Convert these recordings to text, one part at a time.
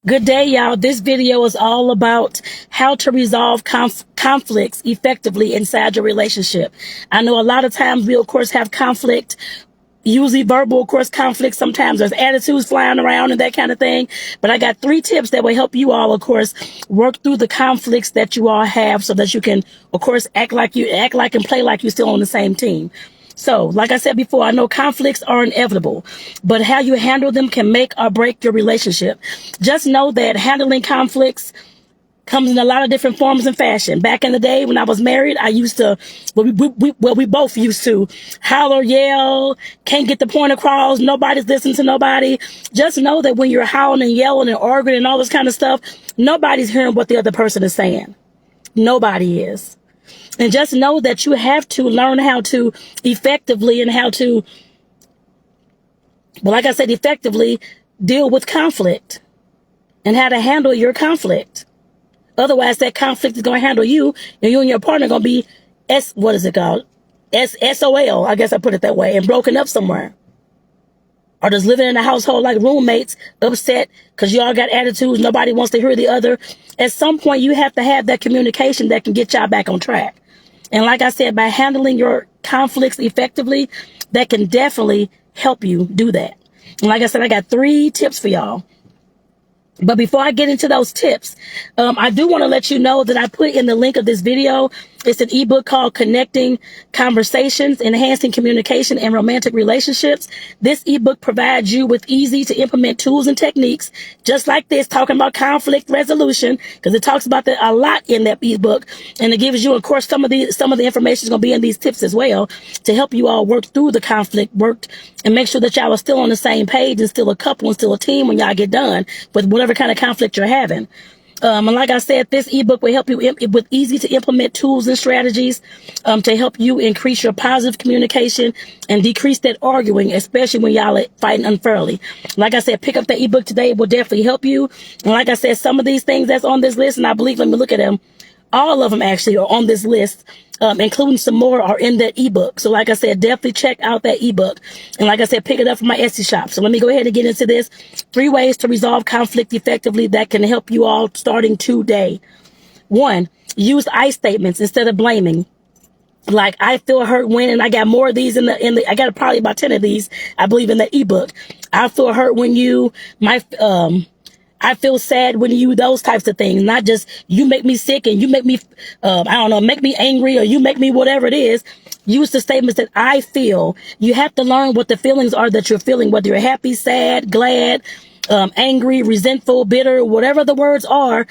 Good day, y'all. This video is all about how to resolve conflicts effectively inside your relationship. I know a lot of times we, of course, have conflict, usually verbal, of course, conflict. Sometimes there's attitudes flying around and that kind of thing. But I got 3 tips that will help you all, of course, work through the conflicts that you all have so that you can, of course, act like and play like you're still on the same team. So, like I said before, I know conflicts are inevitable, but how you handle them can make or break your relationship. Just know that handling conflicts comes in a lot of different forms and fashion. Back in the day when I was married, I used to, we both used to holler, yell, can't get the point across, nobody's listening to nobody. Just know that when you're howling and yelling and arguing and all this kind of stuff, nobody's hearing what the other person is saying. Nobody is. And just know that you have to learn how to effectively and how to, well, like I said, effectively deal with conflict and how to handle your conflict. Otherwise, that conflict is going to handle you, and you and your partner are going to be what is it called? SOL, I guess I put it that way, and broken up somewhere. Or just living in a household like roommates, upset because you all got attitudes, nobody wants to hear the other. At some point, you have to have that communication that can get y'all back on track. And like I said, by handling your conflicts effectively, that can definitely help you do that. And like I said, I got 3 tips for y'all. But before I get into those tips, I do want to let you know that I put in the link of this video. It's an ebook called Connecting Conversations, Enhancing Communication and Romantic Relationships. This ebook provides you with easy to implement tools and techniques, just like this, talking about conflict resolution, because it talks about that a lot in that ebook. And it gives you, of course, some of the information is going to be in these tips as well to help you all work through the conflict, and make sure that y'all are still on the same page and still a couple and still a team when y'all get done with whatever kind of conflict you're having. And like I said, this ebook will help you with easy to implement tools and strategies to help you increase your positive communication and decrease that arguing, especially when y'all are fighting unfairly. Like I said, pick up that ebook today. It will definitely help you. And like I said, some of these things that's on this list, and I believe, let me look at them. All of them actually are on this list, including some more are in that ebook. So like I said, definitely check out that ebook. And like I said, pick it up from my Etsy shop. So let me go ahead and get into this. 3 ways to resolve conflict effectively that can help you all starting today. 1, use I statements instead of blaming. Like, I feel hurt when, and I got more of these I got probably about 10 of these, I believe, in the ebook. I feel hurt when I feel sad when you, those types of things, not just you make me sick and you make me, make me angry, or you make me whatever it is. Use the statements that I feel. You have to learn what the feelings are that you're feeling, whether you're happy, sad, glad, angry, resentful, bitter, whatever the words are.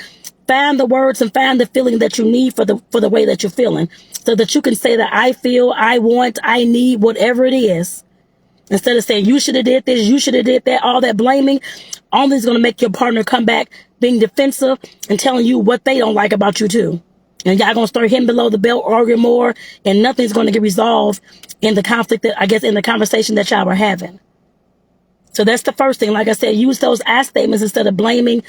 Find the words and find the feeling that you need for the way that you're feeling, so that you can say that I feel, I want, I need, whatever it is. Instead of saying, you should have did this, you should have did that, all that blaming, only is going to make your partner come back being defensive and telling you what they don't like about you too. And y'all going to start hitting below the belt, arguing more, and nothing's going to get resolved in the conflict that, I guess, in the conversation that y'all were having. So that's the first thing. Like I said, use those I statements instead of blaming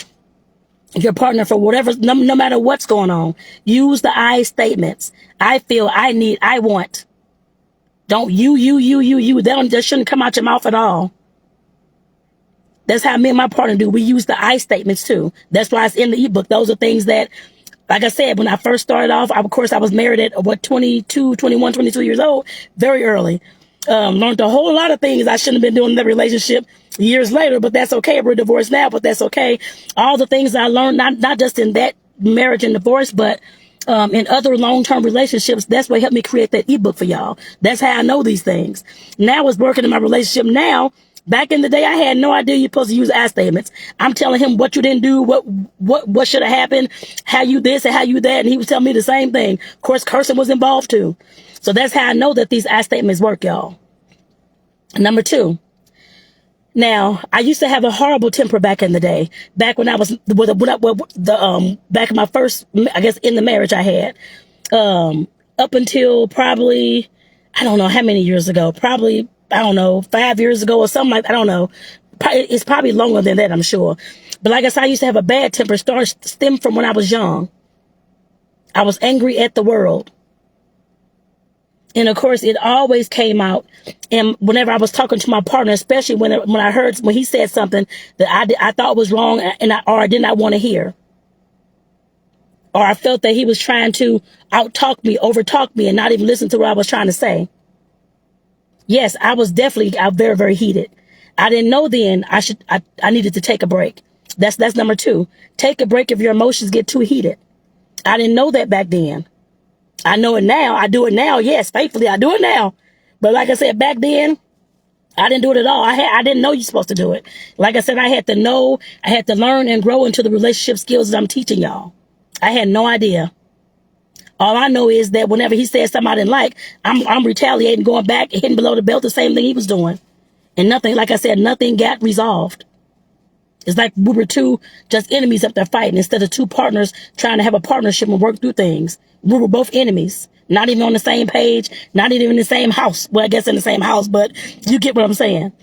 your partner for whatever, no matter what's going on. Use the I statements. I feel, I need, I want. Don't you. That shouldn't come out your mouth at all. That's how me and my partner do. We use the I statements too. That's why it's in the ebook. Those are things that, like I said, when I first started off, of course, I was married at 22 years old, very early. Learned a whole lot of things I shouldn't have been doing in the relationship years later, but that's okay. We're divorced now, but that's okay. All the things I learned, not just in that marriage and divorce, but in other long-term relationships, that's what helped me create that ebook for y'all. That's how I know these things. Now it's working in my relationship now. Back in the day, I had no idea you're supposed to use I statements. I'm telling him what you didn't do, what should have happened, how you this and how you that, and he was telling me the same thing. Of course, cursing was involved too. So that's how I know that these I statements work, y'all. Number 2. Now, I used to have a horrible temper back in the day. Back when I was back in my first, I guess, in the marriage I had, up until probably, I don't know how many years ago, probably, I don't know, 5 years ago or something like, I don't know. It's probably longer than that, I'm sure. But like I said, I used to have a bad temper, stemmed from when I was young. I was angry at the world. And of course, it always came out. And whenever I was talking to my partner, especially when I heard, when he said something that I thought was wrong or I did not want to hear, or I felt that he was trying to out-talk me, over-talk me, and not even listen to what I was trying to say. Yes, I was definitely very, very heated. I didn't know then I needed to take a break. That's number 2. Take a break if your emotions get too heated. I didn't know that back then. I know it now. I do it now. Yes, faithfully, I do it now. But like I said, back then, I didn't do it at all. I didn't know you're supposed to do it. Like I said, I had to know, I had to learn and grow into the relationship skills that I'm teaching y'all. I had no idea. All I know is that whenever he said something I didn't like, I'm retaliating, going back, hitting below the belt, the same thing he was doing. And nothing, like I said, nothing got resolved. It's like we were two just enemies up there fighting instead of two partners trying to have a partnership and work through things. We were both enemies, not even on the same page, not even in the same house. Well, I guess in the same house, but you get what I'm saying.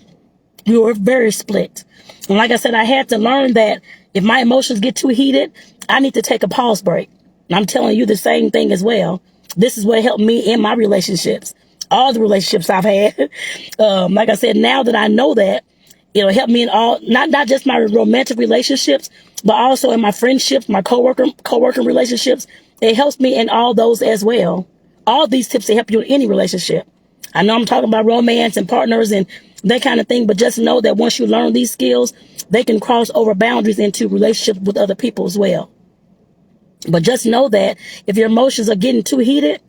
We were very split. And like I said, I had to learn that if my emotions get too heated, I need to take a pause break. And I'm telling you the same thing as well. This is what helped me in my relationships, all the relationships I've had. Like I said, now that I know that, it'll help me in all, not just my romantic relationships, but also in my friendships, my coworker relationships. It helps me in all those as well. All these tips to help you in any relationship. I know I'm talking about romance and partners and that kind of thing, but just know that once you learn these skills, they can cross over boundaries into relationships with other people as well. But just know that if your emotions are getting too heated,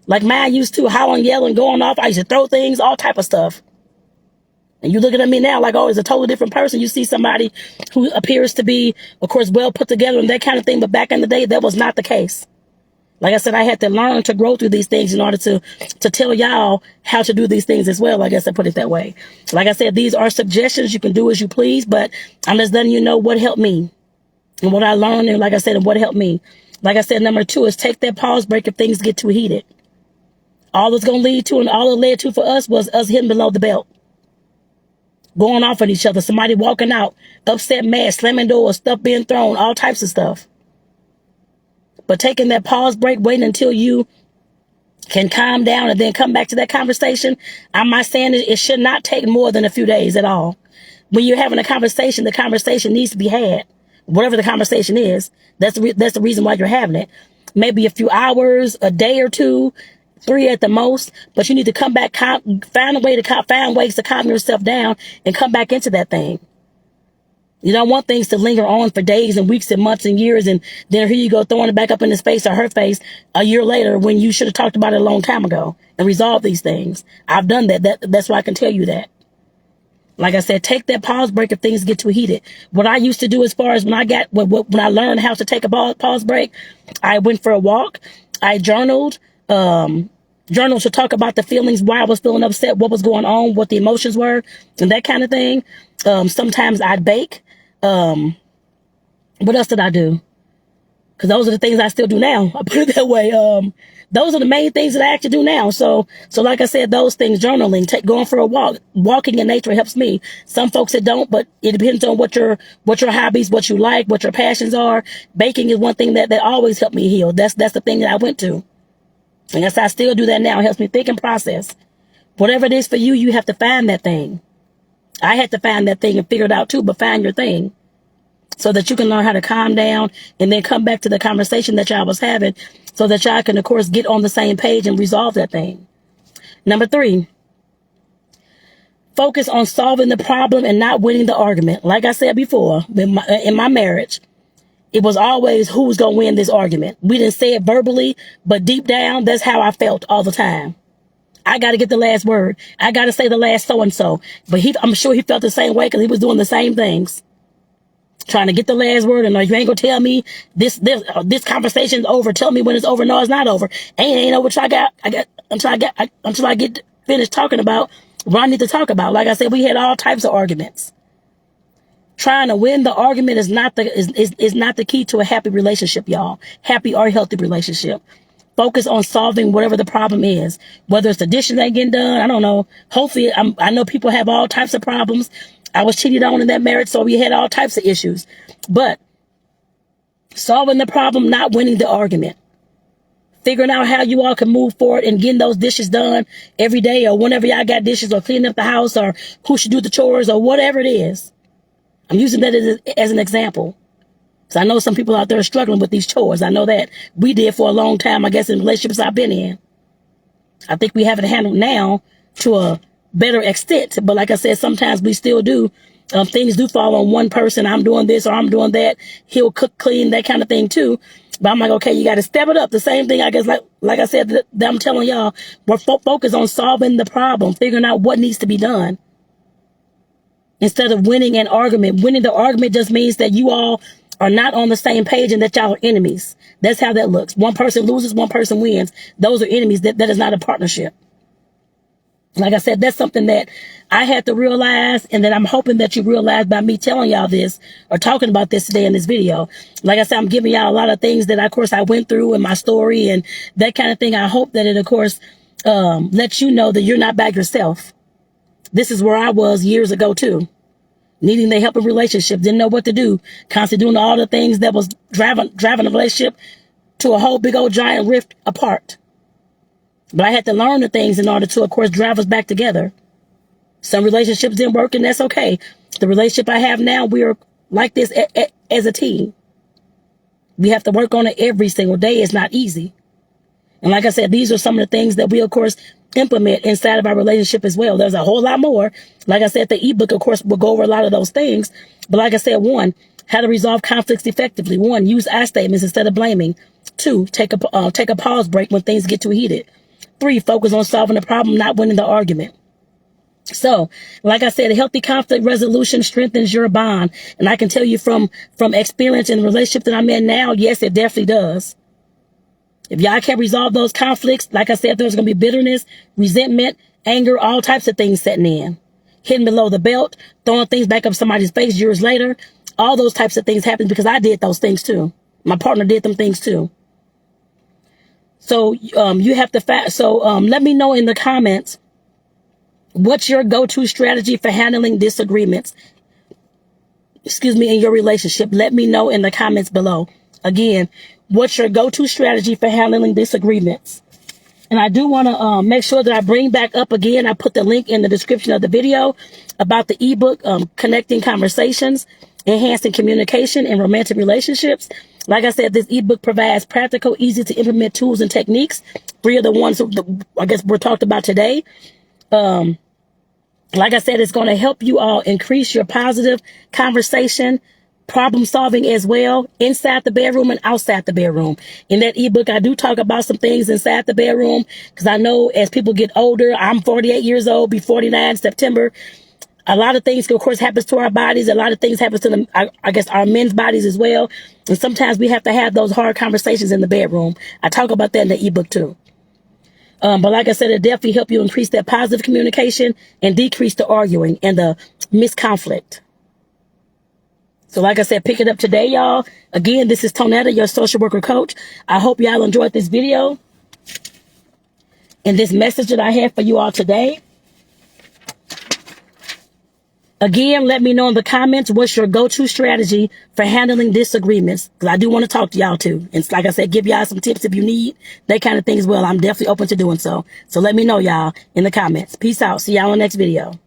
like mine used to, howling, yelling, going off, I used to throw things, all type of stuff. And you looking at me now like, oh, it's a totally different person. You see somebody who appears to be, of course, well put together and that kind of thing. But back in the day, that was not the case. Like I said, I had to learn to grow through these things in order to tell y'all how to do these things as well. I guess I put it that way. Like I said, these are suggestions. You can do as you please, but I'm just letting you know what helped me and what I learned. And like I said, and what helped me. Like I said, number 2 is take that pause break if things get too heated. All it's going to lead to and all it led to for us was us hitting below the belt. Going off on each other, somebody walking out, upset, mad, slamming doors, stuff being thrown, all types of stuff. But taking that pause break, waiting until you can calm down and then come back to that conversation, I'm not saying it should not take more than a few days at all. When you're having a conversation, the conversation needs to be had. Whatever the conversation is, that's the reason why you're having it. Maybe a few hours, a day or 2, 3 at the most, but you need to come back, find ways to calm yourself down and come back into that thing. You don't want things to linger on for days and weeks and months and years, and then here you go throwing it back up in his face or her face a year later when you should have talked about it a long time ago and resolved these things. I've done that. That's why I can tell you that. Like I said, take that pause break if things get too heated. What I used to do as far as when I learned how to take a pause break, I went for a walk, I journaled, journal to talk about the feelings, why I was feeling upset, what was going on, what the emotions were, and that kind of thing. Sometimes I'd bake. What else did I do? Because those are the things I still do now. I put it that way. Those are the main things that I actually do now. So like I said, those things, journaling, going for a walk, walking in nature helps me. Some folks it don't, but it depends on what your hobbies, what you like, what your passions are. Baking is one thing that always helped me heal. That's the thing that I went to. And yes, I still do that now. It helps me think and process. Whatever it is for you, you have to find that thing. I had to find that thing and figure it out too, but find your thing so that you can learn how to calm down and then come back to the conversation that y'all was having so that y'all can, of course, get on the same page and resolve that thing. Number 3, focus on solving the problem and not winning the argument. Like I said before, in my marriage, it was always who's going to win this argument. We didn't say it verbally, but deep down, that's how I felt all the time. I got to get the last word. I got to say the last so-and-so. But I'm sure he felt the same way because he was doing the same things. Trying to get the last word. And you ain't going to tell me this conversation's over. Tell me when it's over. No, it's not over. Ain't over until I get finished talking about what I need to talk about. Like I said, we had all types of arguments. Trying to win the argument is not the key to a happy relationship, y'all. Happy or healthy relationship. Focus on solving whatever the problem is. Whether it's the dishes ain't getting done, I don't know. Hopefully, I know people have all types of problems. I was cheated on in that marriage, so we had all types of issues. But solving the problem, not winning the argument. figuring out how you all can move forward and getting those dishes done every day, or whenever y'all got dishes, or cleaning up the house, or who should do the chores, or whatever it is. I'm using that as an example. So I know some people out there are struggling with these chores. I know that we did for a long time, I guess, in relationships I've been in. I think we have it handled now to a better extent. But like I said, sometimes we still do. Things do fall on one person. I'm doing this or I'm doing that. He'll cook, clean, that kind of thing too. But I'm like, okay, you got to step it up. The same thing, I guess, like I said, that I'm telling y'all, we're focused on solving the problem, figuring out what needs to be done. Instead of winning an argument. Winning the argument just means that you all are not on the same page and that y'all are enemies. That's how that looks. One person loses, one person wins. Those are enemies. That is not a partnership. Like I said, that's something that I had to realize, and that I'm hoping that you realize by me telling y'all this or talking about this today in this video. Like I said, I'm giving y'all a lot of things that, of course, I went through in my story and that kind of thing. I hope that it, of course, lets you know that you're not by yourself. This is where I was years ago, too. Needing the help in relationship, didn't know what to do. Constantly doing all the things that was driving a relationship to a whole big old giant rift apart. But I had to learn the things in order to, of course, drive us back together. Some relationships didn't work, and that's okay. The relationship I have now, we are like this as a team. We have to work on it every single day. It's not easy. And like I said, these are some of the things that we, of course, implement inside of our relationship as well. There's a whole lot more. Like I said, the ebook, of course, will go over a lot of those things. But like I said, 1, how to resolve conflicts effectively. 1, use I statements instead of blaming. 2, take a pause break when things get too heated. 3, focus on solving the problem, not winning the argument. So, like I said, a healthy conflict resolution strengthens your bond. And I can tell you from experience in the relationship that I'm in now, yes, it definitely does. If y'all can't resolve those conflicts, like I said, there's going to be bitterness, resentment, anger, all types of things setting in. Hitting below the belt, throwing things back up somebody's face years later. All those types of things happen because I did those things too. My partner did them things too. So you have to let me know in the comments, what's your go-to strategy for handling disagreements? In your relationship. Let me know in the comments below. Again, what's your go-to strategy for handling disagreements? And I do want to make sure that I bring back up again, I put the link in the description of the video about the ebook, Connecting Conversations, Enhancing Communication in Romantic Relationships. Like I said, this ebook provides practical, easy to implement tools and techniques. 3 of the ones I guess we're talked about today. Like I said, it's going to help you all increase your positive conversation, problem solving as well, inside the bedroom and outside the bedroom. In that ebook, I do talk about some things inside the bedroom, because I know as people get older, I'm 48 years old, be 49 in September. A lot of things, of course, happens to our bodies. A lot of things happens to I guess our men's bodies as well. And sometimes we have to have those hard conversations in the bedroom. I talk about that in the ebook too. But like I said, it definitely help you increase that positive communication and decrease the arguing and the misconflict. So like I said, pick it up today, y'all. Again, this is Tonetta, your social worker coach. I hope y'all enjoyed this video and this message that I have for you all today. Again, let me know in the comments, what's your go-to strategy for handling disagreements? Because I do want to talk to y'all too. And like I said, give y'all some tips if you need that kind of thing as well. I'm definitely open to doing so. So let me know, y'all, in the comments. Peace out. See y'all in the next video.